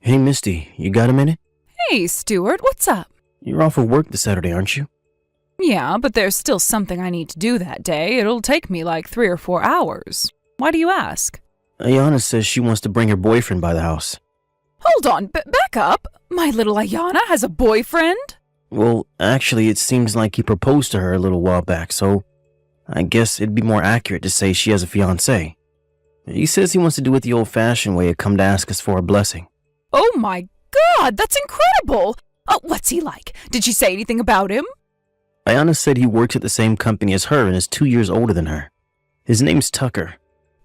Hey, Misty, you got a minute? Hey, Stuart, what's up? You're off of work this Saturday, aren't you? Yeah, but there's still something I need to do that day. It'll take me like 3 or 4 hours. Why do you ask? Ayana says she wants to bring her boyfriend by the house. Hold on, back up. My little Ayana has a boyfriend? Well, actually, it seems like he proposed to her a little while back, so I guess it'd be more accurate to say she has a fiancé. He says he wants to do it the old-fashioned way and come to ask us for a blessing. Oh my God, that's incredible! What's he like? Did she say anything about him? Ayana said he works at the same company as her and is 2 years older than her. His name's Tucker.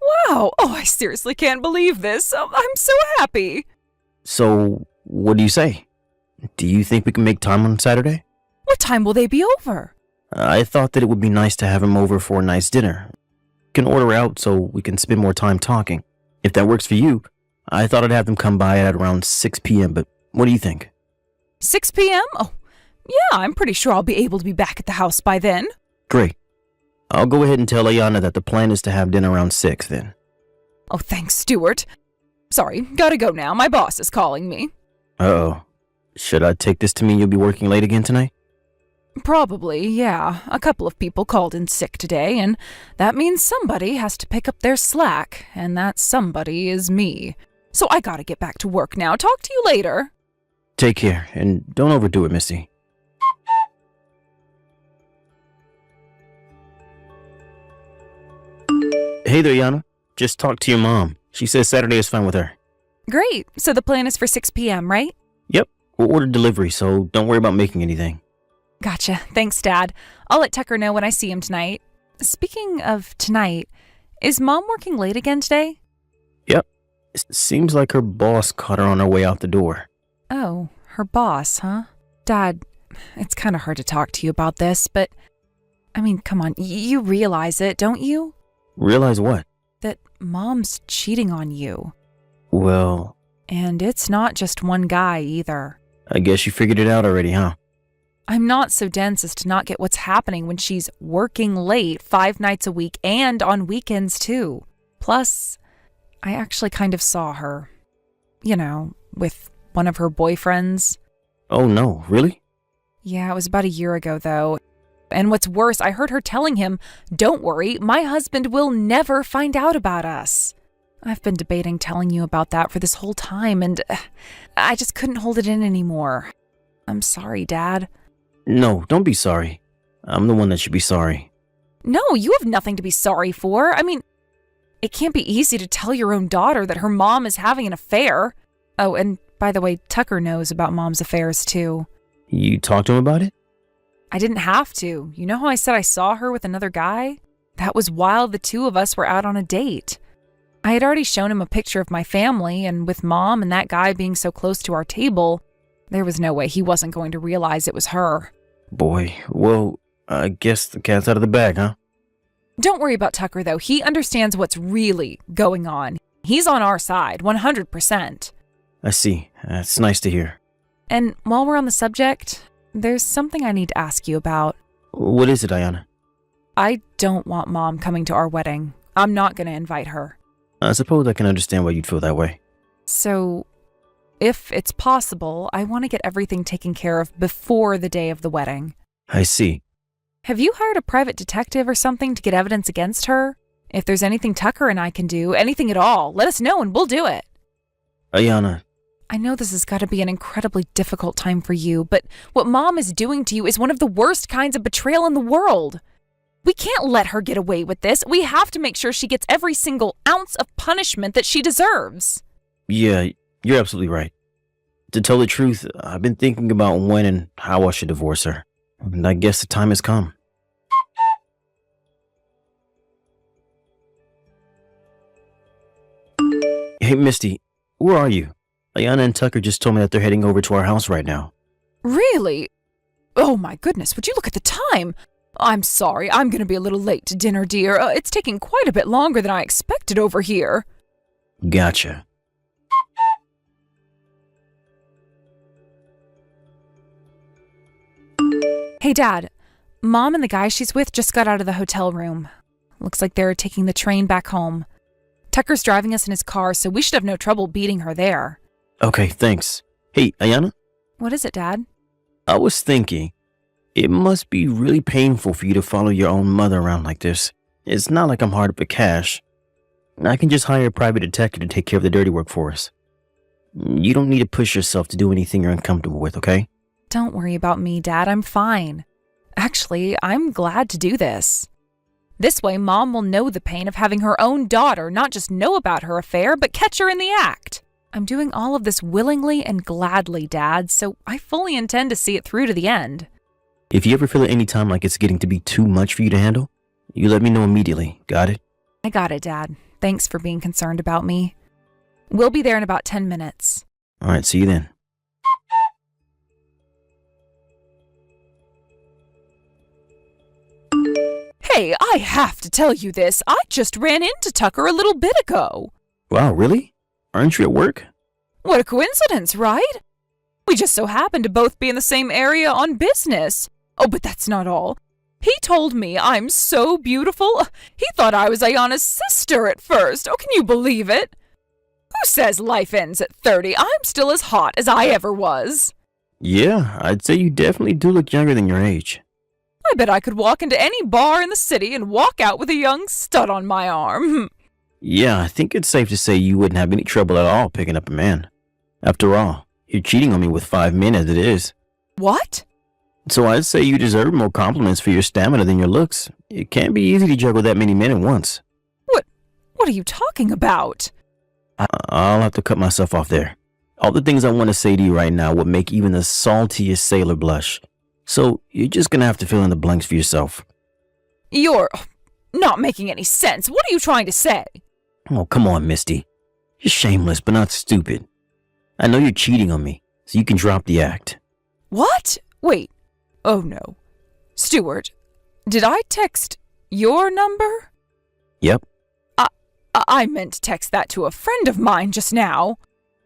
Wow, I seriously can't believe this. I'm so happy. So, what do you say? Do you think we can make time on Saturday? What time will they be over? I thought that it would be nice to have him over for a nice dinner. Can order out so we can spend more time talking. If that works for you, I thought I'd have them come by at around 6 p.m., but what do you think? 6 p.m.? Oh, yeah, I'm pretty sure I'll be able to be back at the house by then. Great. I'll go ahead and tell Ayana that the plan is to have dinner around 6 then. Oh, thanks, Stuart. Sorry, gotta go now. My boss is calling me. Uh-oh. Should I take this to mean you'll be working late again tonight? Probably, yeah. A couple of people called in sick today, and that means somebody has to pick up their slack, and that somebody is me. So I gotta get back to work now. Talk to you later. Take care, and don't overdo it, Misty. Hey there, Yana. Just talked to your mom. She says Saturday is fine with her. Great. So the plan is for 6 p.m., right? Yep. We'll order delivery, so don't worry about making anything. Gotcha. Thanks, Dad. I'll let Tucker know when I see him tonight. Speaking of tonight, is Mom working late again today? Yep. Seems like her boss caught her on her way out the door. Oh, her boss, huh? Dad, it's kind of hard to talk to you about this, but I mean, come on, you realize it, don't you? Realize what? That Mom's cheating on you. Well... And it's not just one guy either. I guess you figured it out already, huh? I'm not so dense as to not get what's happening when she's working late 5 nights a week and on weekends too. Plus, I actually kind of saw her. You know, with one of her boyfriends. Oh no, really? Yeah, it was about a year ago though. And what's worse, I heard her telling him, "Don't worry, my husband will never find out about us." I've been debating telling you about that for this whole time, and I just couldn't hold it in anymore. I'm sorry, Dad. No, don't be sorry. I'm the one that should be sorry. No, you have nothing to be sorry for. I mean, it can't be easy to tell your own daughter that her mom is having an affair. Oh, and by the way, Tucker knows about Mom's affairs too. You talked to him about it? I didn't have to. You know how I said I saw her with another guy? That was while the two of us were out on a date. I had already shown him a picture of my family, and with Mom and that guy being so close to our table, there was no way he wasn't going to realize it was her. Boy, well, I guess the cat's out of the bag, huh? Don't worry about Tucker, though. He understands what's really going on. He's on our side, 100%. I see. That's nice to hear. And while we're on the subject, there's something I need to ask you about. What is it, Ayana? I don't want Mom coming to our wedding. I'm not going to invite her. I suppose I can understand why you'd feel that way. So, if it's possible, I want to get everything taken care of before the day of the wedding. I see. Have you hired a private detective or something to get evidence against her? If there's anything Tucker and I can do, anything at all, let us know and we'll do it. Ayana. I know this has got to be an incredibly difficult time for you, but what Mom is doing to you is one of the worst kinds of betrayal in the world. We can't let her get away with this. We have to make sure she gets every single ounce of punishment that she deserves. Yeah, you're absolutely right. To tell the truth, I've been thinking about when and how I should divorce her. And I guess the time has come. Hey, Misty, where are you? Ayana and Tucker just told me that they're heading over to our house right now. Really? Oh my goodness, would you look at the time? I'm sorry, I'm going to be a little late to dinner, dear. It's taking quite a bit longer than I expected over here. Gotcha. Hey, Dad. Mom and the guy she's with just got out of the hotel room. Looks like they're taking the train back home. Tucker's driving us in his car, so we should have no trouble beating her there. Okay, thanks. Hey, Ayana, What is it, Dad? I was thinking, it must be really painful for you to follow your own mother around like this. It's not like I'm hard up for cash. I can just hire a private detective to take care of the dirty work for us. You don't need to push yourself to do anything you're uncomfortable with, okay? Don't worry about me, Dad. I'm fine. Actually, I'm glad to do this. This way, Mom will know the pain of having her own daughter not just know about her affair, but catch her in the act. I'm doing all of this willingly and gladly, Dad, so I fully intend to see it through to the end. If you ever feel at any time like it's getting to be too much for you to handle, you let me know immediately. Got it? I got it, Dad. Thanks for being concerned about me. We'll be there in about 10 minutes. All right, see you then. Hey, I have to tell you this. I just ran into Tucker a little bit ago. Wow, really? Aren't you at work? What a coincidence, right? We just so happened to both be in the same area on business. Oh, but that's not all. He told me I'm so beautiful. He thought I was Ayana's sister at first. Oh, can you believe it? Who says life ends at 30? I'm still as hot as I ever was. Yeah, I'd say you definitely do look younger than your age. I bet I could walk into any bar in the city and walk out with a young stud on my arm. Yeah, I think it's safe to say you wouldn't have any trouble at all picking up a man. After all, you're cheating on me with 5 men as it is. What? So I'd say you deserve more compliments for your stamina than your looks. It can't be easy to juggle that many men at once. What are you talking about? I'll have to cut myself off there. All the things I want to say to you right now would make even the saltiest sailor blush. So you're just gonna have to fill in the blanks for yourself. You're not making any sense. What are you trying to say? Oh, come on, Misty. You're shameless, but not stupid. I know you're cheating on me, so you can drop the act. What? Wait. Oh no. Stuart, did I text your number? Yep. I meant to text that to a friend of mine just now.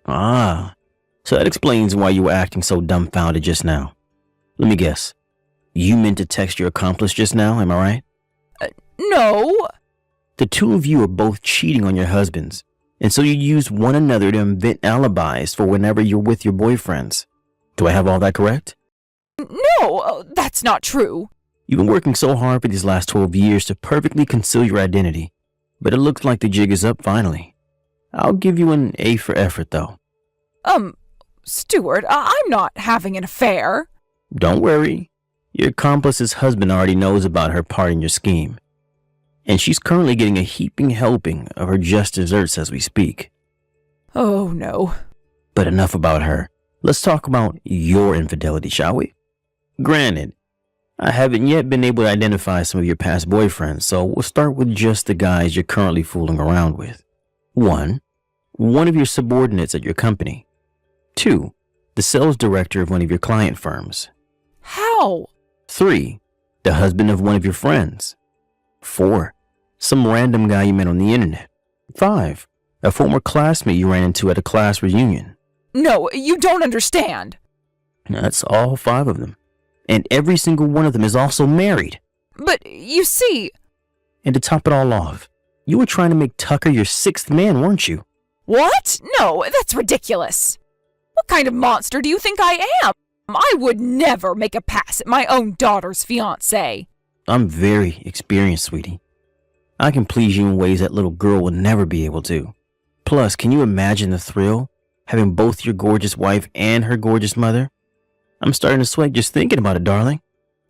Ah, so that explains why you were acting so dumbfounded just now. Let me guess. You meant to text your accomplice just now, am I right? No. The two of you are both cheating on your husbands, and so you use one another to invent alibis for whenever you're with your boyfriends. Do I have all that correct? No, that's not true. You've been working so hard for these last 12 years to perfectly conceal your identity, but it looks like the jig is up finally. I'll give you an A for effort, though. Stuart, I'm not having an affair. Don't worry. Your accomplice's husband already knows about her part in your scheme, and she's currently getting a heaping helping of her just desserts as we speak. Oh no. But enough about her. Let's talk about your infidelity, shall we? Granted, I haven't yet been able to identify some of your past boyfriends, so we'll start with just the guys you're currently fooling around with. 1. One of your subordinates at your company. 2. The sales director of one of your client firms. How? 3. The husband of one of your friends. 4. Some random guy you met on the internet. 5. A former classmate you ran into at a class reunion. No, you don't understand. That's all 5 of them. And every single one of them is also married. But you see... And to top it all off, you were trying to make Tucker your 6th man, weren't you? What? No, that's ridiculous. What kind of monster do you think I am? I would never make a pass at my own daughter's fiancé. I'm very experienced, sweetie. I can please you in ways that little girl will never be able to. Plus, can you imagine the thrill, having both your gorgeous wife and her gorgeous mother? I'm starting to sweat just thinking about it, darling.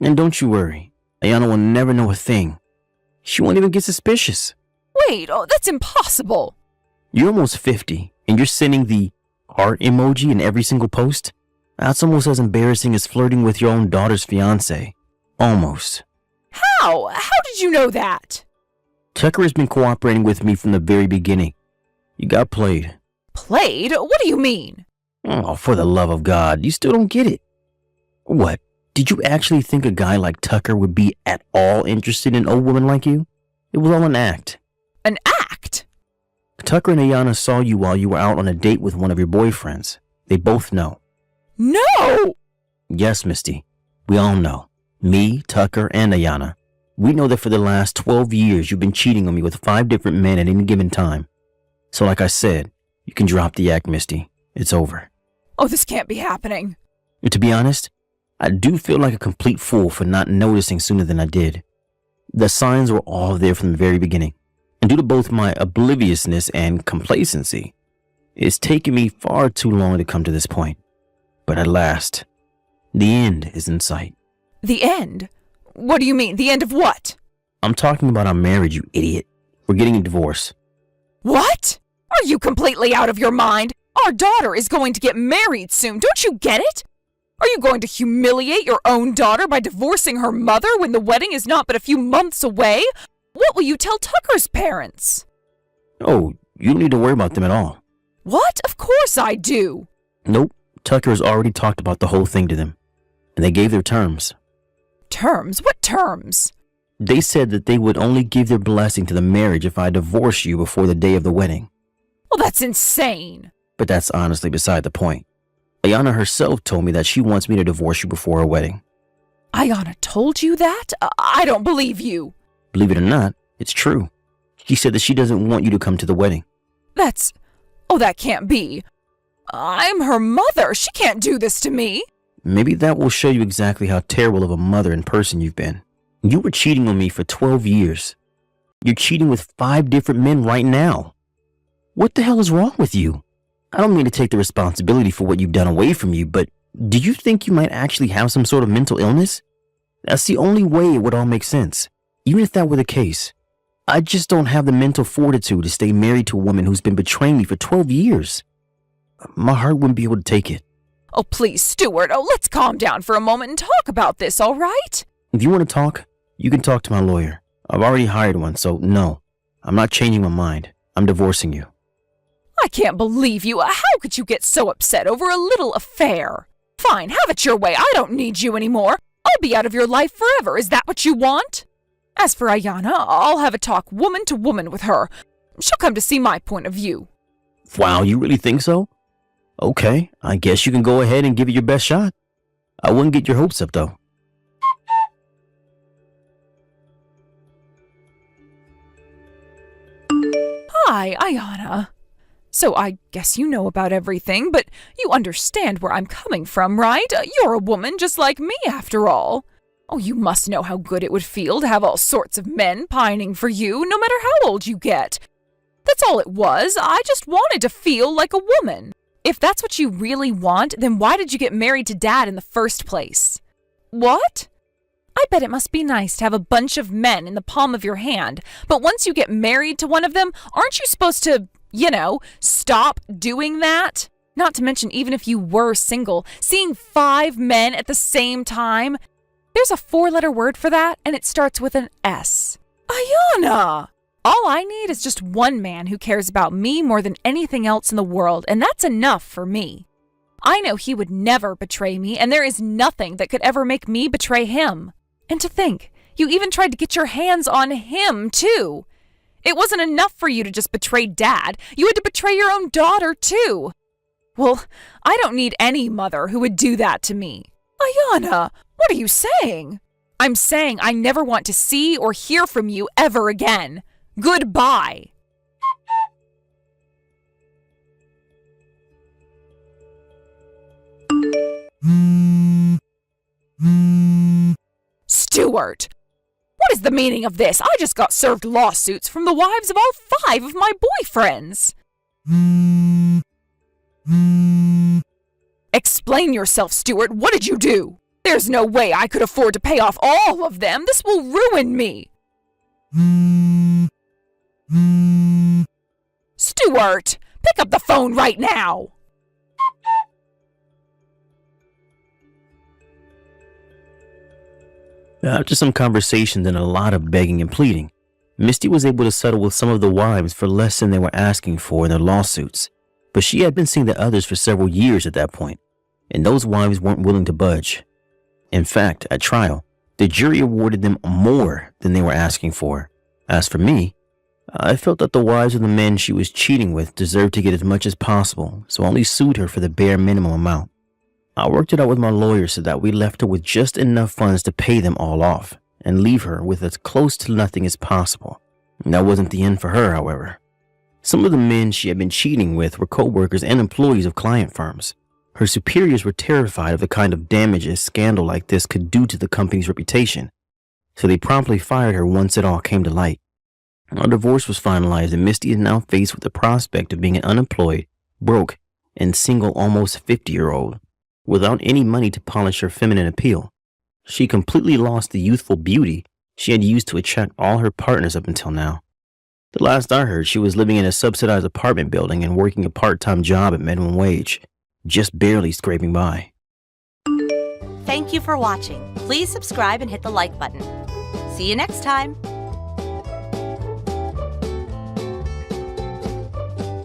And don't you worry, Ayana will never know a thing. She won't even get suspicious. Wait, that's impossible. You're almost 50, and you're sending the heart emoji in every single post? That's almost as embarrassing as flirting with your own daughter's fiancé. Almost. How? How did you know that? Tucker has been cooperating with me from the very beginning. You got played. Played? What do you mean? Oh, for the love of God, you still don't get it. What? Did you actually think a guy like Tucker would be at all interested in an old woman like you? It was all an act. An act? Tucker and Ayana saw you while you were out on a date with one of your boyfriends. They both know. No! Yes, Misty. We all know. Me, Tucker, and Ayana. We know that for the last 12 years you've been cheating on me with 5 different men at any given time. So like I said, you can drop the act, Misty. It's over. Oh, this can't be happening. To be honest, I do feel like a complete fool for not noticing sooner than I did. The signs were all there from the very beginning, and due to both my obliviousness and complacency, it's taken me far too long to come to this point. But at last, the end is in sight. The end? What do you mean, the end of what? I'm talking about our marriage, you idiot. We're getting a divorce. What? Are you completely out of your mind? Our daughter is going to get married soon, don't you get it? Are you going to humiliate your own daughter by divorcing her mother when the wedding is not but a few months away? What will you tell Tucker's parents? Oh, you don't need to worry about them at all. What? Of course I do. Nope, Tucker has already talked about the whole thing to them, and they gave their terms. Terms? What terms? They said that they would only give their blessing to the marriage if I divorce you before the day of the wedding. Well, that's insane. But that's honestly beside the point. Ayana herself told me that she wants me to divorce you before our wedding. Ayana told you that? I don't believe you. Believe it or not, it's true. She said that she doesn't want you to come to the wedding. That can't be. I'm her mother. She can't do this to me. Maybe that will show you exactly how terrible of a mother in person you've been. You were cheating on me for 12 years. You're cheating with 5 different men right now. What the hell is wrong with you? I don't mean to take the responsibility for what you've done away from you, but do you think you might actually have some sort of mental illness? That's the only way it would all make sense. Even if that were the case, I just don't have the mental fortitude to stay married to a woman who's been betraying me for 12 years. My heart wouldn't be able to take it. Oh, please, Stuart. Oh, let's calm down for a moment and talk about this, all right? If you want to talk, you can talk to my lawyer. I've already hired one, so no, I'm not changing my mind. I'm divorcing you. I can't believe you. How could you get so upset over a little affair? Fine, have it your way. I don't need you anymore. I'll be out of your life forever. Is that what you want? As for Ayana, I'll have a talk woman to woman with her. She'll come to see my point of view. Wow, you really think so? Okay, I guess you can go ahead and give it your best shot. I wouldn't get your hopes up, though. Hi, Ayana. So I guess you know about everything, but you understand where I'm coming from, right? You're a woman just like me, after all. Oh, you must know how good it would feel to have all sorts of men pining for you, no matter how old you get. That's all it was. I just wanted to feel like a woman. If that's what you really want, then why did you get married to Dad in the first place? What? I bet it must be nice to have a bunch of men in the palm of your hand, but once you get married to one of them, aren't you supposed to, stop doing that? Not to mention, even if you were single, seeing 5 men at the same time, there's a 4-letter word for that, and it starts with an S. Ayana! All I need is just one man who cares about me more than anything else in the world, and that's enough for me. I know he would never betray me, and there is nothing that could ever make me betray him. And to think, you even tried to get your hands on him, too. It wasn't enough for you to just betray Dad. You had to betray your own daughter, too. Well, I don't need any mother who would do that to me. Ayana, what are you saying? I'm saying I never want to see or hear from you ever again. Goodbye. Stuart, what is the meaning of this? I just got served lawsuits from the wives of all 5 of my boyfriends. Explain yourself, Stuart. What did you do? There's no way I could afford to pay off all of them. This will ruin me. Stuart, pick up the phone right now. After some conversations and a lot of begging and pleading, Misty was able to settle with some of the wives for less than they were asking for in their lawsuits. But she had been seeing the others for several years at that point, and those wives weren't willing to budge. In fact, at trial, the jury awarded them more than they were asking for. As for me, I felt that the wives of the men she was cheating with deserved to get as much as possible, so I only sued her for the bare minimum amount. I worked it out with my lawyer so that we left her with just enough funds to pay them all off and leave her with as close to nothing as possible. That wasn't the end for her, however. Some of the men she had been cheating with were co-workers and employees of client firms. Her superiors were terrified of the kind of damage a scandal like this could do to the company's reputation, so they promptly fired her once it all came to light. A divorce was finalized, and Misty is now faced with the prospect of being an unemployed, broke, and single almost 50-year-old, without any money to polish her feminine appeal. She completely lost the youthful beauty she had used to attract all her partners up until now. The last I heard, she was living in a subsidized apartment building and working a part-time job at minimum wage, just barely scraping by. Thank you for watching. Please subscribe and hit the like button. See you next time.